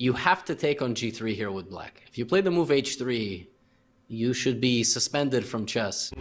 You have to take on g3 here with black. If you play the move h3, you should be suspended from chess.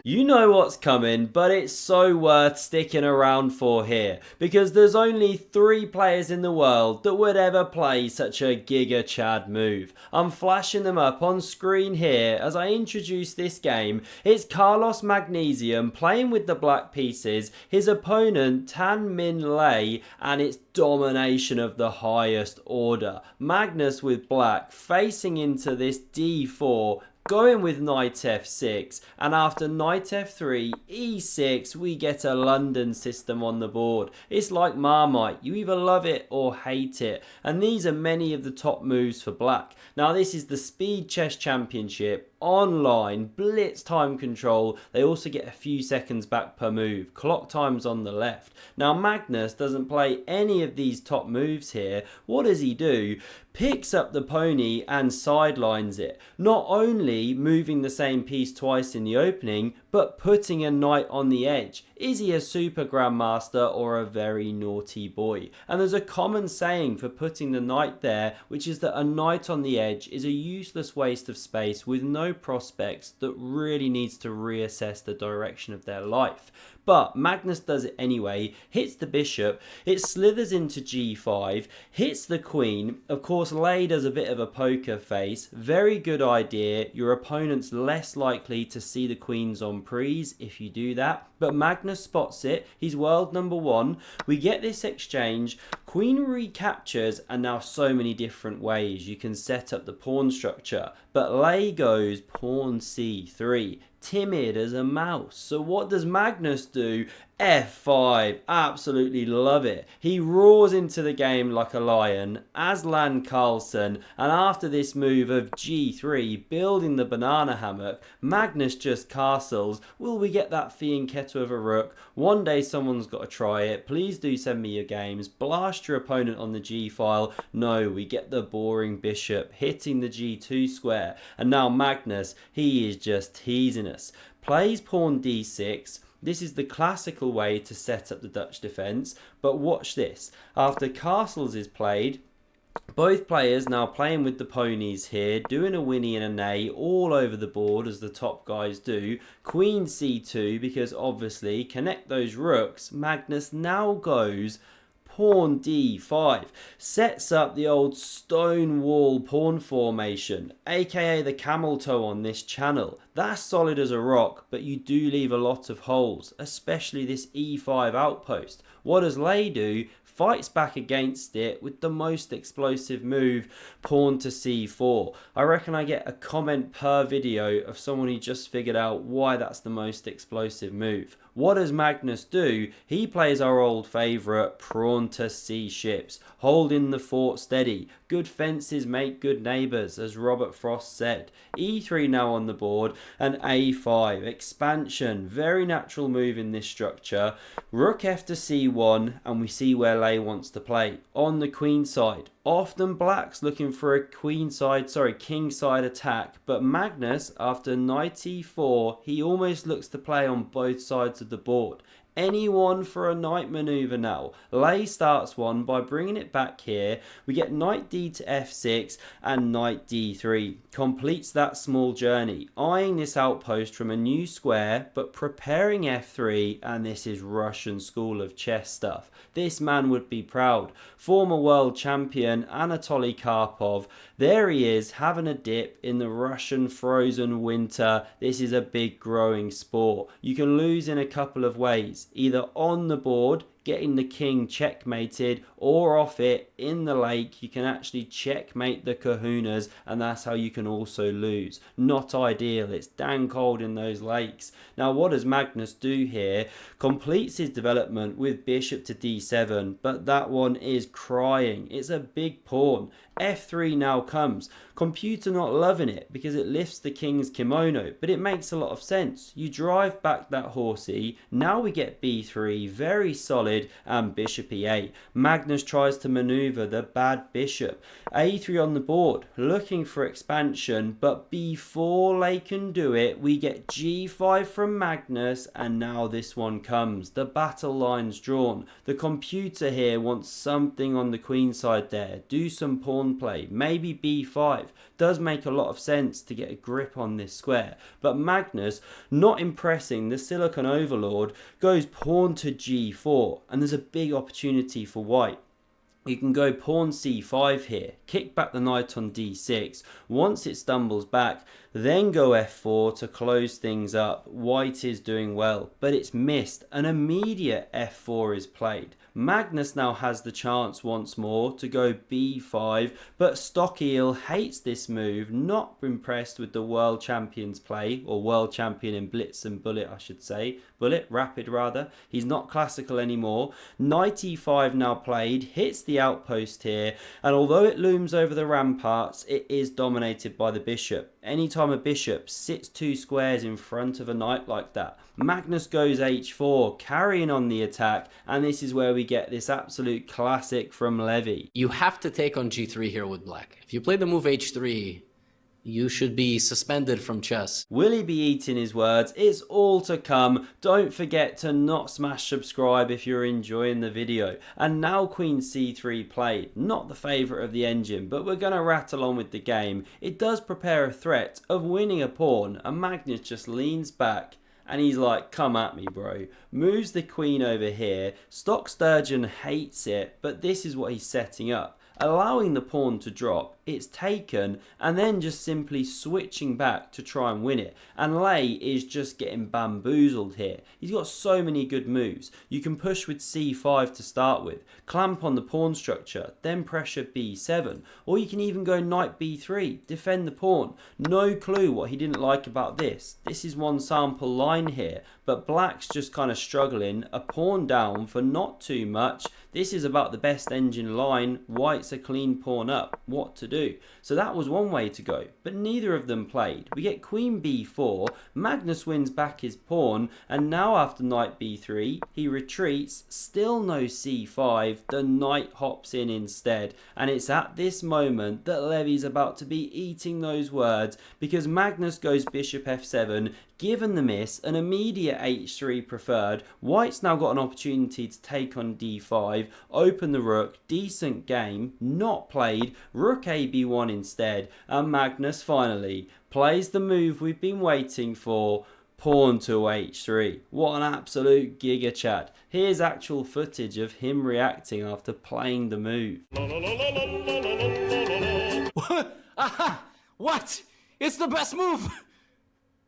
You know what's coming, but it's so worth sticking around for here, because there's only 3 players in the world that would ever play such a Giga Chad move. I'm flashing them up on screen here as I introduce this game. It's Carlos Magnesium playing with the black pieces, his opponent Tuan Minh, and it's domination of the highest order. Magnus with black facing into this d4, going with knight f6, and after knight f3, e6, we get a London system on the board. It's like Marmite, you either love it or hate it, and these are many of the top moves for black. Now this is the Speed Chess Championship, online, blitz time control. They also get a few seconds back per move, clock times on the left. Now Magnus doesn't play any of these top moves here. What does he do? Picks up the pony and sidelines it, not only moving the same piece twice in the opening, but putting a knight on the edge. Is he a super grandmaster or a very naughty boy? And there's a common saying for putting the knight there, which is that a knight on the edge is a useless waste of space with no prospects that really needs to reassess the direction of their life. But Magnus does it anyway, hits the bishop, it slithers into g5, hits the queen. Of course, Lay does a bit of a poker face. Very good idea. Your opponent's less likely to see the queens on prees if you do that. But Magnus spots it. He's world number 1. We get this exchange. Queen recaptures, and now so many different ways you can set up the pawn structure. But Lay goes pawn c3. Timid as a mouse. So what does Magnus do? F5. Absolutely love it. He roars into the game like a lion, Aslan Carlsen, and after this move of g3, building the banana hammock, Magnus just castles. Will we get that fianchetto of a rook? One day someone's got to try it. Please do send me your games. Blast your opponent on the g file. No, we get the boring bishop hitting the g2 square, and now Magnus, he is just teasing us. Plays pawn d6. This is the classical way to set up the Dutch defence, but watch this. After castles is played, both players now playing with the ponies here, doing a Winnie and a Nay all over the board as the top guys do. Queen c2, because obviously connect those rooks. Magnus now goes pawn d5, sets up the old stone wall pawn formation, aka the camel toe on this channel. That's solid as a rock, but you do leave a lot of holes, especially this e5 outpost. What does Lay do? Fights back against it with the most explosive move, pawn to c4. I reckon I get a comment per video of someone who just figured out why that's the most explosive move. What does Magnus do? He plays our old favourite, pawn to c ships, holding the fort steady. Good fences make good neighbours, as Robert Frost said. e3 now on the board, and a5, expansion, very natural move in this structure. Rook f to c1, and we see where Lay wants to play. On the queen side, often black's looking for a king side attack, but Magnus, after knight e4, he almost looks to play on both sides of the board. Anyone for a knight maneuver now. Lay starts one by bringing it back here. We get knight d to f6 and knight d3. Completes that small journey, eyeing this outpost from a new square, but preparing f3, and this is Russian school of chess stuff. This man would be proud. Former world champion Anatoly Karpov. There he is, having a dip in the Russian frozen winter. This is a big growing sport. You can lose in a couple of ways. Either on the board, getting the king checkmated, or off it in the lake, you can actually checkmate the kahunas, and that's how you can also lose. Not ideal. It's dang cold in those lakes. Now what does Magnus do here? Completes his development with bishop to d7, but that one is crying. It's a big pawn. f3 now comes. Computer not loving it because it lifts the king's kimono, but it makes a lot of sense. You drive back that horsey. Now we get b3, very solid. solid, and bishop e8. Magnus tries to maneuver the bad bishop. a3 on the board, looking for expansion, but before they can do it, we get g5 from Magnus, and now this one comes. The battle line's drawn. The computer here wants something on the queen side there. Do some pawn play, maybe b5. Does make a lot of sense to get a grip on this square, but Magnus, not impressing the Silicon Overlord, goes pawn to g4, and there's a big opportunity for white. You can go pawn c5 here, kick back the knight on d6. Once it stumbles back, then go f4 to close things up. White is doing well, but it's missed. An immediate f4 is played. Magnus now has the chance once more to go b5, but Stockeel hates this move, not impressed with the world champion's play, or world champion in blitz and bullet I should say, rapid rather. He's not classical anymore. Knight e5 now played, hits the outpost here, and although it looms over the ramparts, it is dominated by the bishop. Anytime a bishop sits 2 squares in front of a knight like that, Magnus goes h4, carrying on the attack, and this is where we get this absolute classic from Levy. You have to take on g3 here with black. If you play the move h3, you should be suspended from chess. Will he be eating his words? It's all to come. Don't forget to not smash subscribe if you're enjoying the video. And now queen c3 played. Not the favourite of the engine, but we're going to rattle on with the game. It does prepare a threat of winning a pawn, and Magnus just leans back. And he's like, come at me, bro. Moves the queen over here. Stock Sturgeon hates it, but this is what he's setting up. Allowing the pawn to drop, it's taken, and then just simply switching back to try and win it. And Lei is just getting bamboozled here. He's got so many good moves. You can push with c5 to start with, clamp on the pawn structure, then pressure b7, or you can even go knight b3, defend the pawn. No clue what he didn't like about this. This is one sample line here, but black's just kind of struggling. A pawn down for not too much. This is about the best engine line. White's a clean pawn up. What to do? So that was one way to go, but neither of them played. We get queen b4, Magnus wins back his pawn, and now after knight b3, he retreats, still no c5, the knight hops in instead, and it's at this moment that Levy's about to be eating those words, because Magnus goes bishop f7, given the miss, an immediate h3 preferred. White's now got an opportunity to take on d5, open the rook, decent game, not played, rook ab1 instead, and Magnus finally plays the move we've been waiting for, pawn to h3. What an absolute giga chat. Here's actual footage of him reacting after playing the move. Aha! What? It's the best move!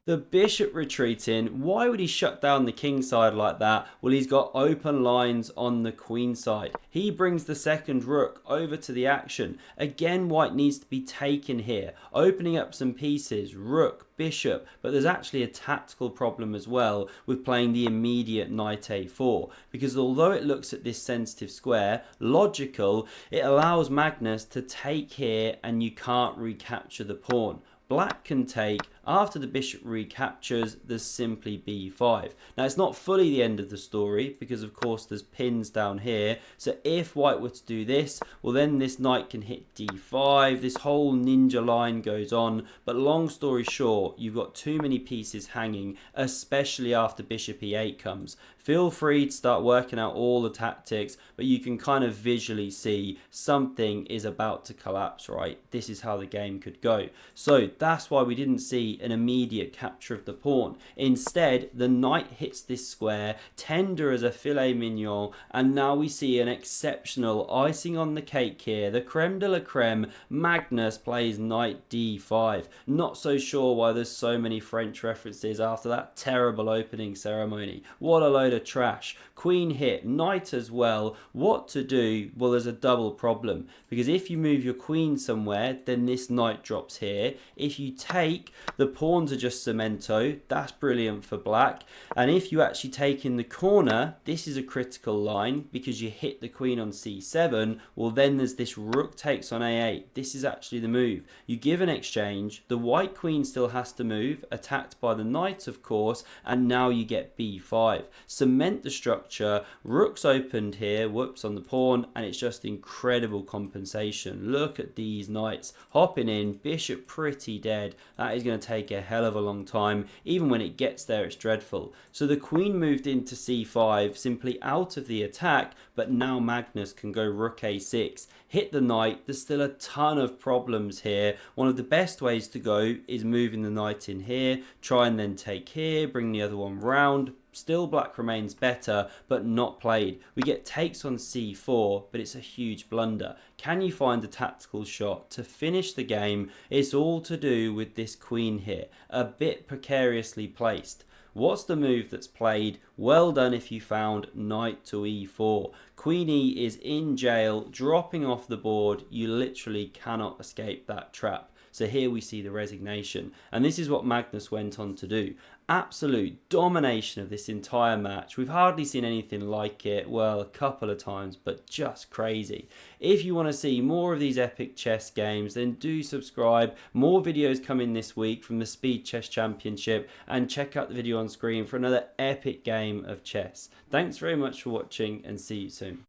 The bishop retreating, why would he shut down the king side like that? Well, he's got open lines on the queen side. He brings the second rook over to the action. Again, white needs to be taken here, opening up some pieces, rook, bishop, but there's actually a tactical problem as well with playing the immediate knight a4, because although it looks at this sensitive square, logical, it allows Magnus to take here and you can't recapture the pawn. Black can take, after the bishop recaptures, there's simply b5. Now it's not fully the end of the story, because of course there's pins down here, so if white were to do this, well then this knight can hit d5, this whole ninja line goes on, but long story short, you've got too many pieces hanging, especially after bishop e8 comes. Feel free to start working out all the tactics, but you can kind of visually see something is about to collapse, right? This is how the game could go. So that's why we didn't see an immediate capture of the pawn. Instead, the knight hits this square, tender as a filet mignon, and now we see an exceptional icing on the cake here. The creme de la creme, Magnus plays knight d5. Not so sure why there's so many French references after that terrible opening ceremony. What a load of trash. Queen hit, knight as well. What to do? Well, there's a double problem, because if you move your queen somewhere, then this knight drops here. If you take, The pawns are just cemento. That's brilliant for black. And if you actually take in the corner, this is a critical line because you hit the queen on c7. Well, then there's this rook takes on a8. This is actually the move. You give an exchange. The white queen still has to move, attacked by the knight, of course, and now you get b5. Cement the structure. Rook's opened here, whoops, on the pawn, and it's just incredible compensation. Look at these knights hopping in, bishop pretty dead. That is going to take a hell of a long time. Even when it gets there, it's dreadful. So the queen moved into c5, simply out of the attack, but now Magnus can go rook a6, hit the knight. There's still a ton of problems here. One of the best ways to go is moving the knight in here, try and then take here, bring the other one round. Still black remains better, but not played. We get takes on c4, but it's a huge blunder. Can you find a tactical shot to finish the game? It's all to do with this queen here, a bit precariously placed. What's the move that's played? Well done if you found knight to e4. Queen e is in jail, dropping off the board. You literally cannot escape that trap. So here we see the resignation. And this is what Magnus went on to do. Absolute domination of this entire match. We've hardly seen anything like it. Well, a couple of times, but just crazy. If you want to see more of these epic chess games, then do subscribe. More videos coming this week from the Speed Chess Championship. And check out the video on screen for another epic game of chess. Thanks very much for watching and see you soon.